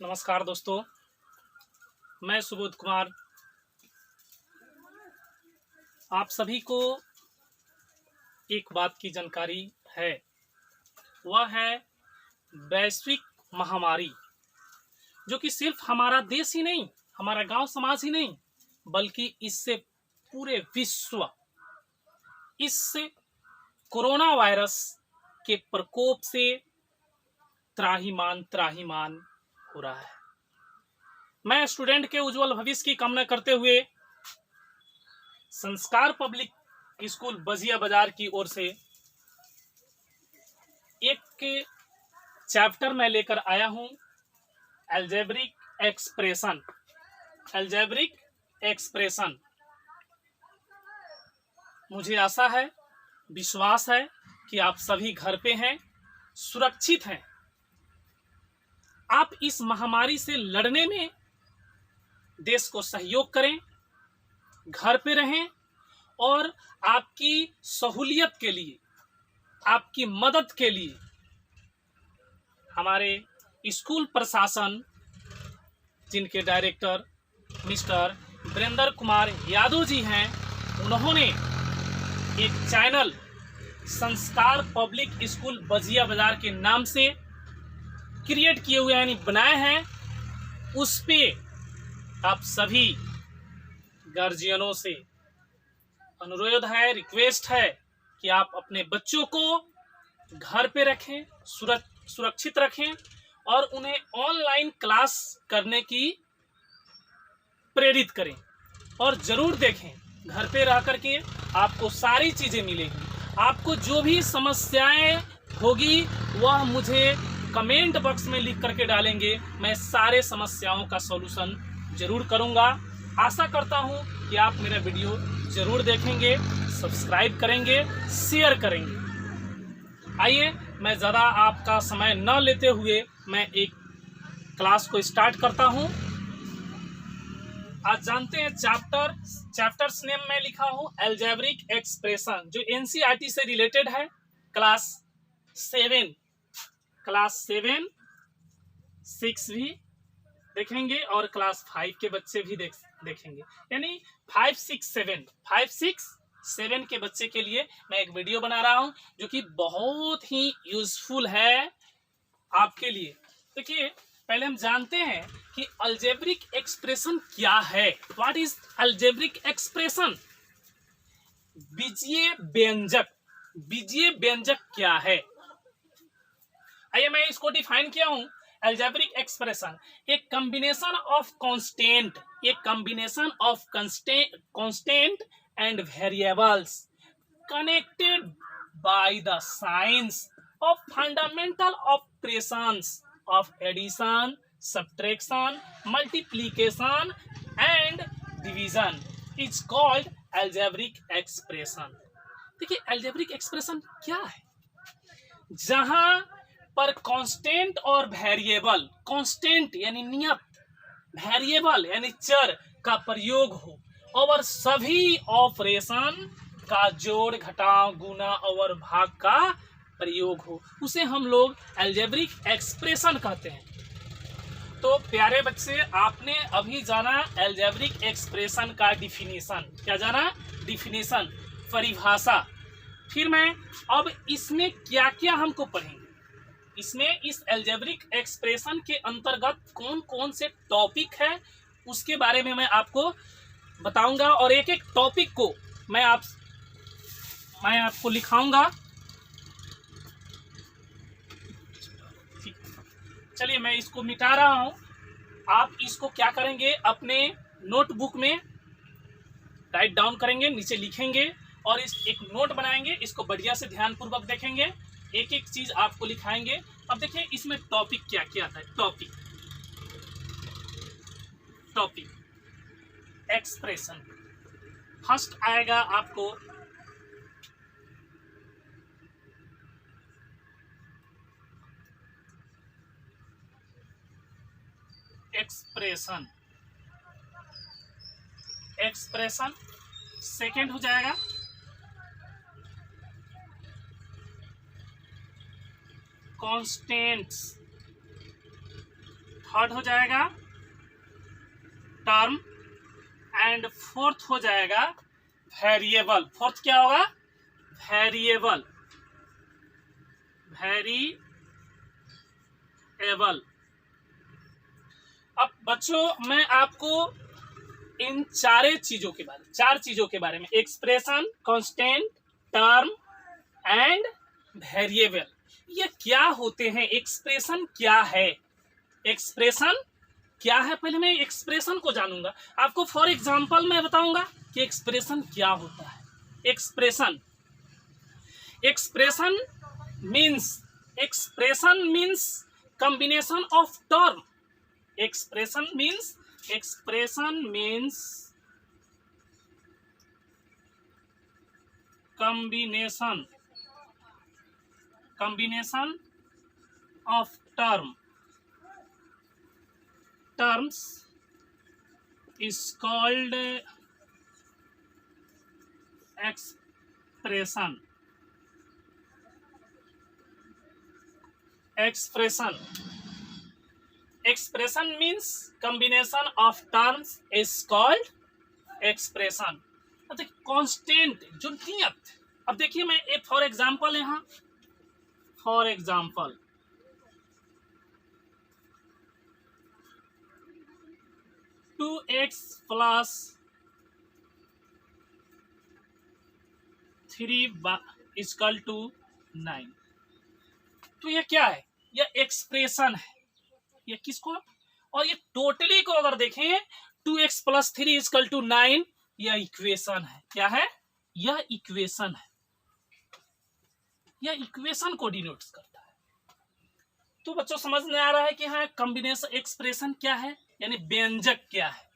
नमस्कार दोस्तों, मैं सुबोध कुमार आप सभी को एक बात की जानकारी है। वह है वैश्विक महामारी, जो कि सिर्फ हमारा देश ही नहीं, हमारा गांव समाज ही नहीं, बल्कि इससे पूरे विश्व इस कोरोना वायरस के प्रकोप से त्राहिमाम हो रहा है। मैं स्टूडेंट के उज्जवल भविष्य की कामना करते हुए संस्कार पब्लिक स्कूल बजिया बाजार की ओर से एक चैप्टर में लेकर आया हूं, अलजेब्रिक एक्सप्रेशन। अलजेब्रिक एक्सप्रेशन, मुझे आशा है, विश्वास है कि आप सभी घर पे हैं, सुरक्षित हैं। आप इस महामारी से लड़ने में देश को सहयोग करें, घर पे रहें और आपकी सहूलियत के लिए, आपकी मदद के लिए हमारे स्कूल प्रशासन, जिनके डायरेक्टर मिस्टर वीरेंद्र कुमार यादव जी हैं, उन्होंने एक चैनल संस्कार पब्लिक स्कूल बजिया बाजार के नाम से क्रिएट किए हुए यानी बनाए हैं। उस पे आप सभी गार्जियनों से अनुरोध है, रिक्वेस्ट है कि आप अपने बच्चों को घर पे रखें, सुरक्षित रखें और उन्हें ऑनलाइन क्लास करने की प्रेरित करें। और जरूर देखें, घर पे रह करके आपको सारी चीजें मिलेंगी। आपको जो भी समस्याएं होगी वह मुझे कमेंट बॉक्स में लिख करके डालेंगे, मैं सारे समस्याओं का सॉल्यूशन जरूर करूंगा। आशा करता हूं कि आप मेरा वीडियो जरूर देखेंगे, सब्सक्राइब करेंगे, शेयर करेंगे। आइए, मैं ज़्यादा आपका समय न लेते हुए मैं एक क्लास को स्टार्ट करता हूं। आज जानते हैं चैप्टर्स नेम में लिखा हूं अलजेब्रिक एक्सप्रेशन, जो एनसीईआरटी से रिलेटेड है। क्लास 7, 6 भी देखेंगे और क्लास 5 के बच्चे भी देखेंगे, यानी 5, 6, 7 के बच्चे के लिए मैं एक वीडियो बना रहा हूं, जो कि बहुत ही यूजफुल है आपके लिए। देखिए, पहले हम जानते हैं कि अलजेब्रिक एक्सप्रेशन क्या है। What is algebraic expression? बीजीय व्यंजक क्या है? आइए, मैं इसको डिफाइन किया हूं। अलजेब्रिक एक्सप्रेशन एक combination of constant and variables connected by the signs of fundamental operations of addition, subtraction, multiplication and division is called algebraic expression. देखिए, अलजेब्रिक एक्सप्रेशन क्या है? जहां पर कांस्टेंट और वेरिएबल, कांस्टेंट यानी नियत, वेरिएबल यानी चर का प्रयोग हो और सभी ऑपरेशन का जोड़, घटाव, गुना और भाग का प्रयोग हो, उसे हम लोग अलजेब्रिक एक्सप्रेशन कहते हैं। तो प्यारे बच्चे, आपने अभी जाना अलजेब्रिक एक्सप्रेशन का डिफिनीशन। क्या जाना? डिफिनीशन, परिभाषा। फिर मैं अब इसमें क्या क्या हमको पढ़ेंगे, इसमें इस अलजेब्रिक एक्सप्रेशन के अंतर्गत कौन कौन से टॉपिक है उसके बारे में मैं आपको बताऊंगा और एक एक टॉपिक को मैं आपको लिखाऊंगा। चलिए, मैं इसको मिटा रहा हूं। आप इसको क्या करेंगे, अपने नोटबुक में राइट डाउन करेंगे, नीचे लिखेंगे और इस एक नोट बनाएंगे। इसको बढ़िया से ध्यानपूर्वक देखेंगे, एक एक चीज आपको लिखाएंगे। अब देखिए, इसमें टॉपिक क्या क्या है। टॉपिक एक्सप्रेशन फर्स्ट आएगा आपको एक्सप्रेशन सेकंड हो जाएगा कांस्टेंट्स, थर्ड हो जाएगा टर्म एंड फोर्थ हो जाएगा वेरिएबल। फोर्थ क्या होगा? वेरिएबल। वेरिएबल। अब बच्चों मैं आपको इन चार चीजों के बारे में expression, constant, term and variable, ये क्या होते हैं, एक्सप्रेशन क्या है, एक्सप्रेशन क्या है, पहले मैं एक्सप्रेशन को जानूंगा। आपको फॉर एग्जांपल मैं बताऊंगा कि एक्सप्रेशन क्या होता है। Expression means combination of term. Expression means combination of terms is called expression. Expression means combination of terms is called expression. अब कांस्टेंट जो नियत, अब देखिए मैं एक फॉर एग्जांपल यहाँ, for example 2x plus 3 equal to 9। तो ये क्या है? यह एक्सप्रेशन है। ये किसको? और ये टोटली को अगर देखें 2x प्लस 3 इक्वल टू 9, यह इक्वेशन है। क्या है? यह इक्वेशन है। यह इक्वेशन को डिनोट्स करता है। तो बच्चों समझ में आ रहा है कि हाँ कॉम्बिनेशन एक्सप्रेशन क्या है, यानी व्यंजक क्या है।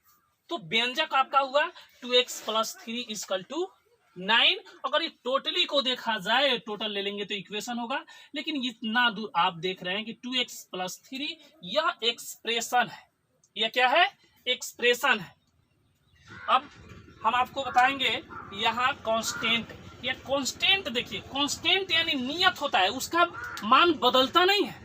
तो व्यंजक आपका हुआ 2x प्लस 3 इक्वल टू 9। अगर ये टोटली को देखा जाए, टोटल ले लेंगे तो इक्वेशन होगा, लेकिन इतना दूर आप देख रहे हैं कि 2x प्लस 3 यह एक्सप्रेशन है। यह क्या है? एक्सप्रेशन है। अब हम आपको बताएंगे यहाँ कांस्टेंट। ये कांस्टेंट देखिए, कांस्टेंट यानी नियत होता है, उसका मान बदलता नहीं है।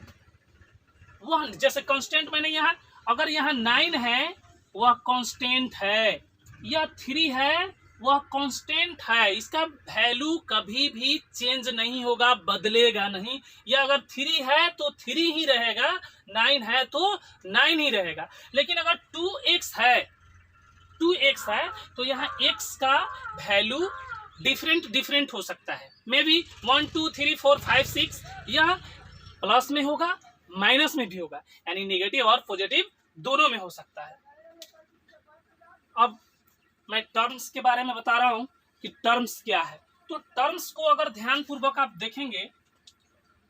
वह जैसे कांस्टेंट मैंने यहाँ, अगर यहाँ 9 है वह कांस्टेंट है, या 3 है वह कांस्टेंट है, इसका वैल्यू कभी भी चेंज नहीं होगा, बदलेगा नहीं। या अगर 3 है तो 3 ही रहेगा, 9 है तो 9 ही रहेगा। लेकिन अगर 2x है तो यहाँ x का वैल्यू डिफरेंट हो सकता है। मे बी 1 2 3 4 5 6 यह प्लस में होगा, माइनस में भी होगा, यानी नेगेटिव और पॉजिटिव दोनों में हो सकता है। अब मैं टर्म्स के बारे में बता रहा हूं कि टर्म्स क्या है। तो टर्म्स को अगर ध्यान पूर्वक आप देखेंगे,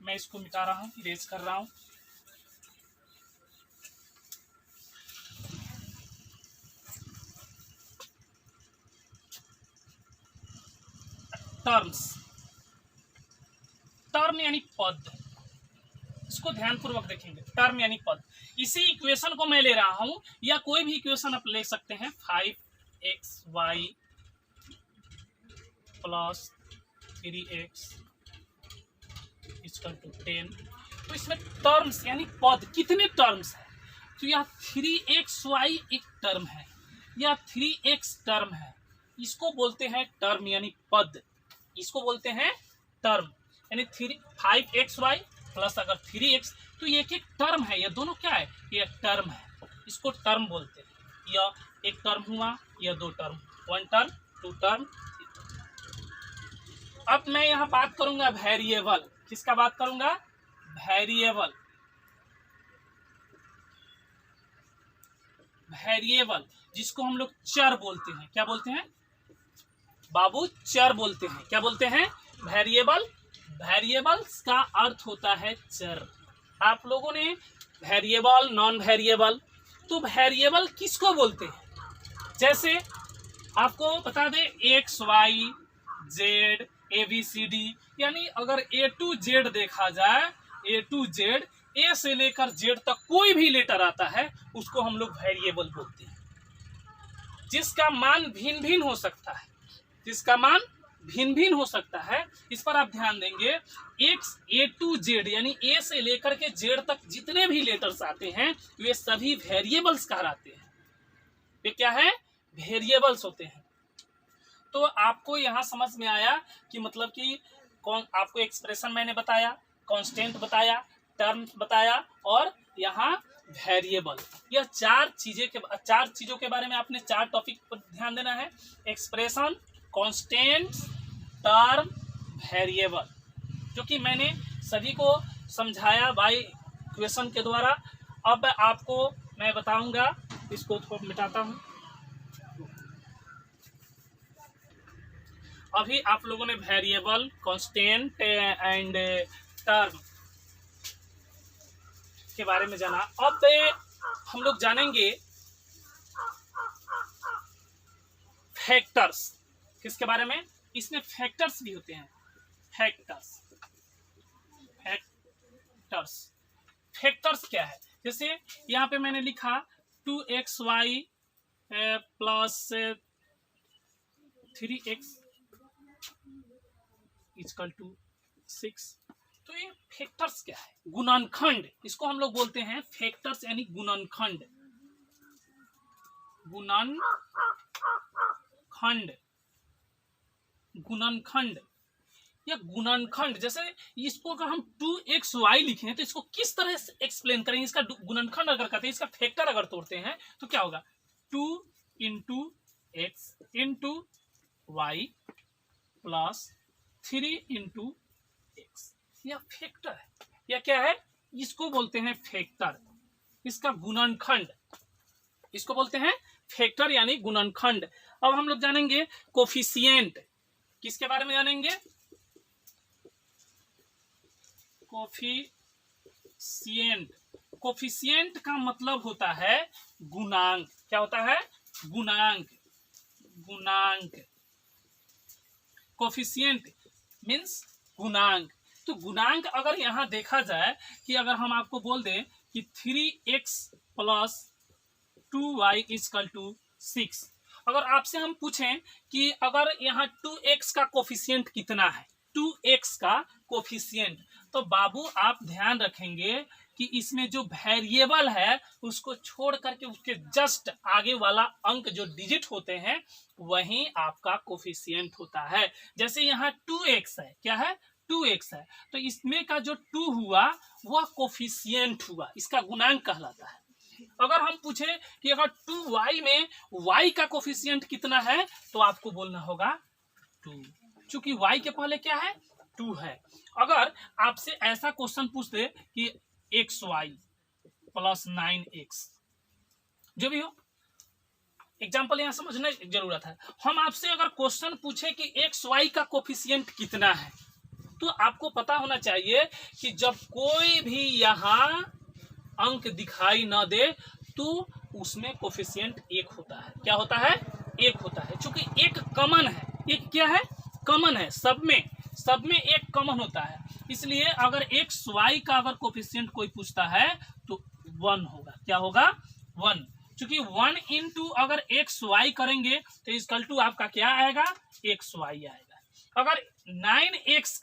मैं इसको मिटा रहा हूं, इरेज कर रहा हूं। टर्म यानी पद, इसको ध्यान पूर्वक देखेंगे। टर्म यानी पद। इसी इक्वेशन को मैं ले रहा हूं, या कोई भी इक्वेशन आप ले सकते हैं, 5xy plus 3x equal to 10। तो इसमें टर्म्स यानी पद, कितने टर्म्स है? तो यह 3xy एक टर्म है, या 3x टर्म है, इसको बोलते हैं टर्म यानी पद। इसको बोलते हैं टर्म, यानी 5xy प्लस अगर 3x, तो ये एक टर्म है। ये दोनों क्या है? ये टर्म है, इसको टर्म बोलते हैं। यह एक टर्म हुआ, यह 2 टर्म, 1 टर्म 2 टर्म। अब मैं यहाँ बात करूंगा वेरिएबल। किसका बात करूंगा? वेरिएबल। जिसको हम लोग चर बोलते हैं। क्या बोलते हैं बाबू? चर बोलते हैं। क्या बोलते हैं? वेरिएबल। वेरिएबल्स का अर्थ होता है चर। आप लोगों ने वेरिएबल, नॉन वेरिएबल, तो वेरिएबल किसको बोलते हैं? जैसे आपको बता दें x y z ABCD, यानी अगर A to Z देखा जाए, A to Z, A से लेकर Z तक कोई भी लेटर आता है उसको हम लोग वेरिएबल बोलते हैं, जिसका मान भिन्न भिन्न हो सकता है, जिसका मान भिन्न भिन्न हो सकता है, इस पर आप ध्यान देंगे। एक्स ए टू जेड यानी ए से लेकर के जेड तक जितने भी लेटर्स आते हैं वे सभी वेरिएबल्स कहलाते हैं। ये क्या है? वेरिएबल्स होते हैं। तो आपको यहां समझ में आया कि मतलब कि कौन, आपको एक्सप्रेशन मैंने बताया, कांस्टेंट बताया, टर्म बताया और यहाँ वेरिएबल। यह चार चीजों के बारे में आपने 4 टॉपिक पर ध्यान देना है। एक्सप्रेशन, कांस्टेंट, टर्म, वेरिएबल, जो कि मैंने सभी को समझाया बाय क्वेश्चन के द्वारा। अब आपको मैं बताऊंगा, इसको थोड़ा मिटाता हूं। अभी आप लोगों ने वेरिएबल, कांस्टेंट एंड टर्म के बारे में जाना। अब हम लोग जानेंगे फैक्टर्स। किसके बारे में? इसमें फैक्टर्स भी होते हैं। फैक्टर्स फैक्टर्स क्या है? जैसे यहाँ पे मैंने लिखा 2xy plus 3x equal to 6। तो ये फैक्टर्स क्या है? गुणनखंड, इसको हम लोग बोलते हैं फैक्टर्स यानी गुणनखंड। गुणनखंड या गुणनखंड। जैसे इसको अगर हम 2xy लिखें तो इसको किस तरह से एक्सप्लेन करेंगे? इसका गुणनखंड अगर करते हैं, इसका फैक्टर अगर तोड़ते हैं तो क्या होगा? 2 into x into y plus 3 into x. यह फैक्टर है। यह क्या है? इसको बोलते हैं फैक्टर। इसका गुणनखंड, इसको बोलते हैं फैक्टर यानी गुणनखंड। अब हम लोग जानेंगे कोफिशिएंट। किसके बारे में जानेंगे? कोफिशिएंट। कोफिशिएंट का मतलब होता है गुणांक। क्या होता है? गुणांक। कोफिशिएंट मीन्स गुणांक। तो गुणांक अगर यहां देखा जाए कि अगर हम आपको बोल दें कि 3x plus 2y equal to 6, अगर आपसे हम पूछें कि अगर यहाँ 2x का कोफिशिएंट कितना है, 2x का कोफिशिएंट, तो बाबू आप ध्यान रखेंगे कि इसमें जो वेरिएबल है उसको छोड़ करके उसके जस्ट आगे वाला अंक जो डिजिट होते हैं वही आपका कोफिशिएंट होता है। जैसे यहाँ 2x है, क्या है? 2x है, तो इसमें का जो 2 हुआ वह कोफिशिएंट हुआ, इसका गुणांक कहलाता है। अगर हम पूछे कि अगर 2y में y का कोफिशिएंट कितना है तो आपको बोलना होगा 2, चूंकि y के पहले क्या है? 2 है। अगर आपसे ऐसा क्वेश्चन पूछ दे कि xy प्लस 9x, जो भी हो, एग्जाम्पल यहां समझने की जरूरत है। हम आपसे अगर क्वेश्चन पूछे कि xy का कोफिशिएंट कितना है, तो आपको पता होना चाहिए कि जब कोई भी यहां अंक दिखाई न दे तो उसमें कोफिशिएंट 1 होता है। क्या होता है? 1 होता है, क्योंकि एक कॉमन है। एक क्या है? कॉमन है। सब में एक कॉमन होता है। इसलिए अगर xy का अगर कोफिशिएंट कोई पूछता है तो 1 होगा। क्या होगा? 1, क्योंकि 1 इंटू अगर xy करेंगे तो इक्वल टू आपका क्या आएगा? xy आएगा। अगर 9x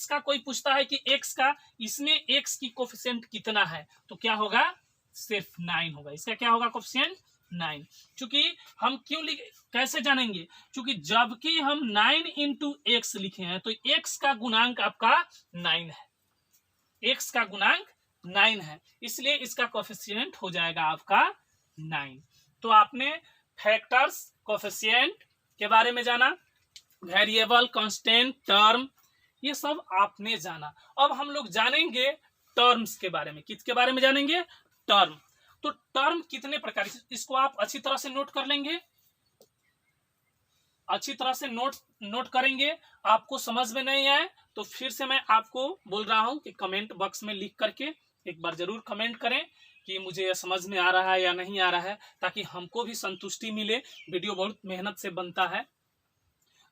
का कोई पूछता है कि x का, इसमें x की कोफिशिएंट कितना है, तो क्या होगा? सिर्फ 9 होगा। इसका क्या होगा? कोफिशिएंट 9। चूंकि हम क्यों कैसे जानेंगे? क्योंकि जबकि हम 9 इंटू एक्स लिखे हैं तो x का गुणांक आपका 9 है। x का गुणांक 9 है, इसलिए इसका कोफिशिएंट हो जाएगा आपका 9। तो आपने फैक्टर्स, कोफिशिएंट के बारे में जाना, वेरिएबल, कांस्टेंट, टर्म, ये सब आपने जाना। अब हम लोग जानेंगे टर्म्स के बारे में। किसके बारे में जानेंगे? टर्म। तो टर्म कितने प्रकार, इसको आप अच्छी तरह से नोट कर लेंगे, अच्छी तरह से नोट करेंगे। आपको समझ में नहीं आए तो फिर से मैं आपको बोल रहा हूं कि कमेंट बॉक्स में लिख करके एक बार जरूर कमेंट करें कि मुझे यह समझ में आ रहा है या नहीं आ रहा है, ताकि हमको भी संतुष्टि मिले। वीडियो बहुत मेहनत से बनता है,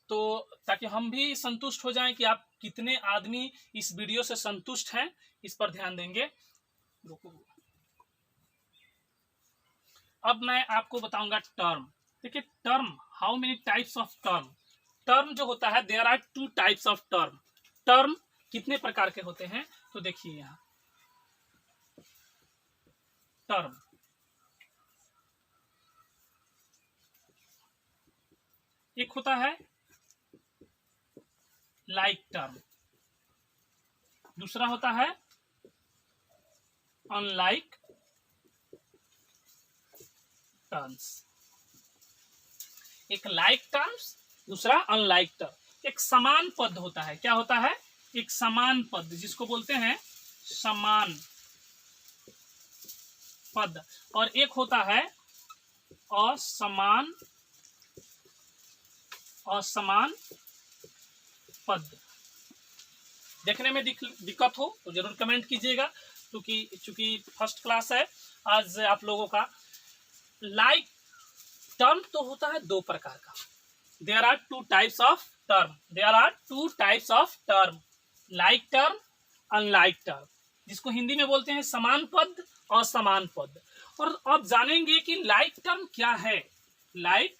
तो ताकि हम भी संतुष्ट हो जाएं कि आप कितने आदमी इस वीडियो से संतुष्ट हैं, इस पर ध्यान देंगे। अब मैं आपको बताऊंगा टर्म। देखिए term, how many types of term. Term जो होता है, there are two types of term. Term कितने प्रकार के होते हैं, तो देखिए यहाँ टर्म, एक होता है लाइक टर्म, दूसरा होता है अनलाइक टर्म्स। एक लाइक टर्म्स, दूसरा अनलाइक टर्म। एक समान पद होता है, क्या होता है, एक समान पद जिसको बोलते हैं समान पद, और एक होता है असमान पद। देखने में दिक्कत हो तो जरूर कमेंट कीजिएगा, क्योंकि चूंकि फर्स्ट क्लास है आज आप लोगों का। लाइक टर्म तो होता है दो प्रकार का, there are two types of term, there are two types of term, like term, unlike term, जिसको हिंदी में बोलते हैं समान पद और समान पद। और अब जानेंगे कि लाइक टर्म क्या है। Like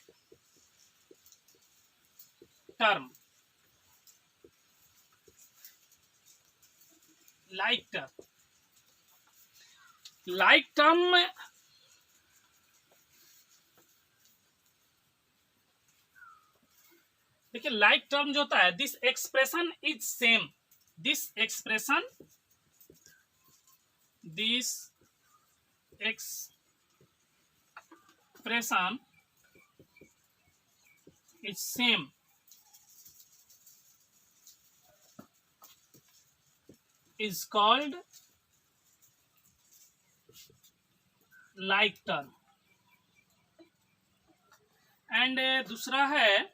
term, like term, like term देखिए, लाइक टर्म जो होता है, this expression is same, this expression is same is called like term, and दूसरा है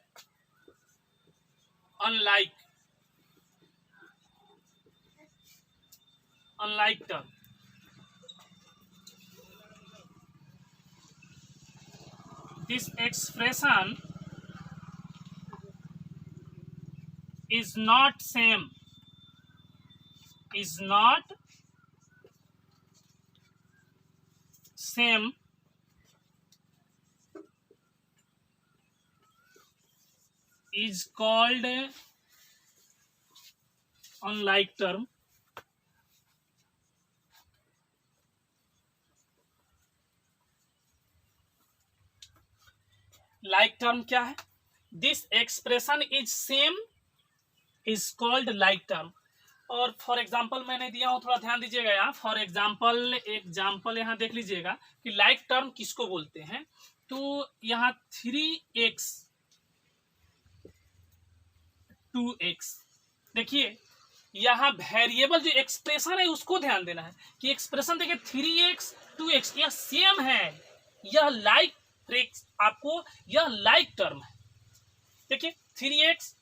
unlike term। This expression is not same, is called unlike term। Like term क्या है, this expression is same is called like term. और for example मैंने दिया हूं, थोड़ा ध्यान दीजिएगा यहाँ। फॉर एग्जाम्पल यहाँ देख लीजिएगा कि लाइक टर्म किसको बोलते हैं। तो यहाँ 3x 2x, देखिए यहाँ वेरिएबल जो एक्सप्रेशन है उसको ध्यान देना है कि एक्सप्रेशन देखिए 3x 2x यह सेम है, यह लाइक आपको यह लाइक टर्म है। देखिए 3x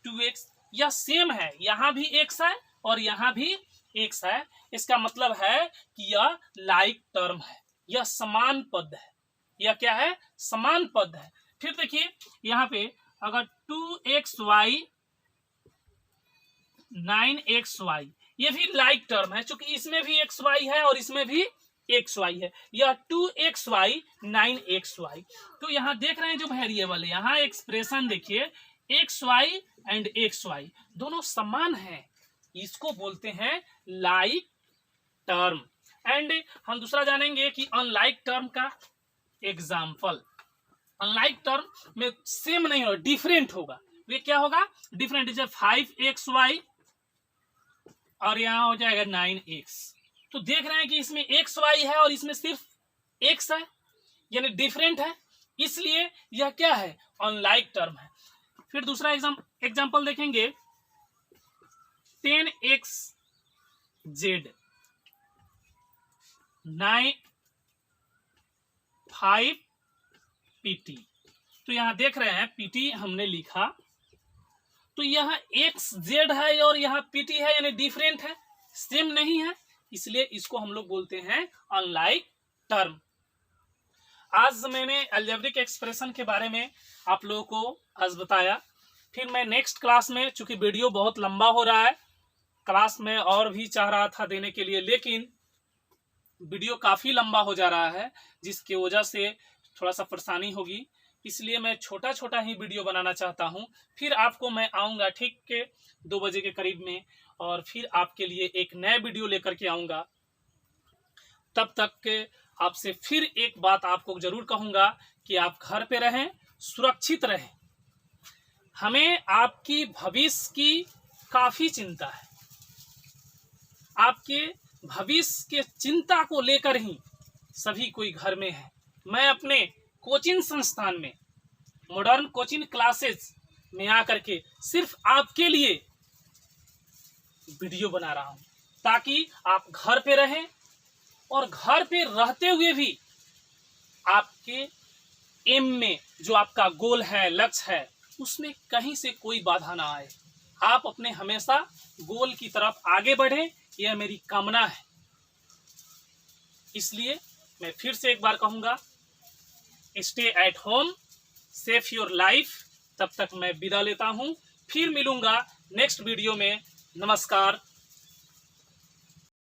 2x यह सेम है, यहां भी x है और यहां भी x है, इसका मतलब है कि यह लाइक टर्म है, यह समान पद है, यह क्या है, समान पद है। फिर देखिए यहाँ पे अगर 2xy 9xy ये भी लाइक टर्म है, क्योंकि इसमें भी xy है और इसमें भी xy है, यह 2xy 9xy। तो यहाँ देख रहे हैं जो वेरिएबल है, यहाँ एक्सप्रेशन देखिए xy एंड xy दोनों समान हैं, इसको बोलते हैं लाइक टर्म। एंड हम दूसरा जानेंगे कि अनलाइक टर्म का एग्जाम्पल। अनलाइक टर्म में सेम नहीं होगा, डिफरेंट होगा। ये क्या होगा, डिफरेंट, जैसे 5xy और यहाँ हो जाएगा 9x। तो देख रहे हैं कि इसमें xy है और इसमें सिर्फ x है, यानी डिफरेंट है, इसलिए यह क्या है, अनलाइक टर्म है। फिर दूसरा एग्जाम्पल देखेंगे 10xz 5pt। तो यहां देख रहे हैं pt हमने लिखा, तो यह xz है और यहाँ pt है, यानी डिफरेंट है, सेम नहीं है, इसलिए इसको हम लोग बोलते हैं अनलाइक टर्म। आज मैंने अलजेब्रिक एक्सप्रेशन के बारे में आप लोगों को आज बताया। फिर मैं नेक्स्ट क्लास में, चूंकि वीडियो बहुत लंबा हो रहा है, क्लास में और भी चाह रहा था देने के लिए, लेकिन वीडियो काफ़ी लंबा हो जा रहा है, जिसकी वजह से थोड़ा सा परेशानी होगी। इसलिए मैं छोटा छोटा ही वीडियो बनाना चाहता हूं। फिर आपको मैं आऊँगा ठीक के 2 बजे के करीब में, और फिर आपके लिए एक नया वीडियो लेकर के आऊँगा। तब तक के आपसे फिर एक बात आपको जरूर कहूँगा कि आप घर पे रहें, सुरक्षित रहें। हमें आपकी भविष्य की काफ़ी चिंता है। आपके भविष्य के चिंता को लेकर ही सभी कोई घर में है। मैं अपने कोचिंग संस्थान में, मॉडर्न कोचिंग क्लासेस में आकर के सिर्फ आपके लिए वीडियो बना रहा हूं, ताकि आप घर पे रहें और घर पे रहते हुए भी आपके एम में, जो आपका गोल है, लक्ष्य है, उसमें कहीं से कोई बाधा ना आए। आप अपने हमेशा गोल की तरफ आगे बढ़ें, यह मेरी कामना है। इसलिए मैं फिर से एक बार कहूँगा, stay at home, save your life. तब तक मैं विदा लेता हूँ, फिर मिलूंगा नेक्स्ट वीडियो में। नमस्कार।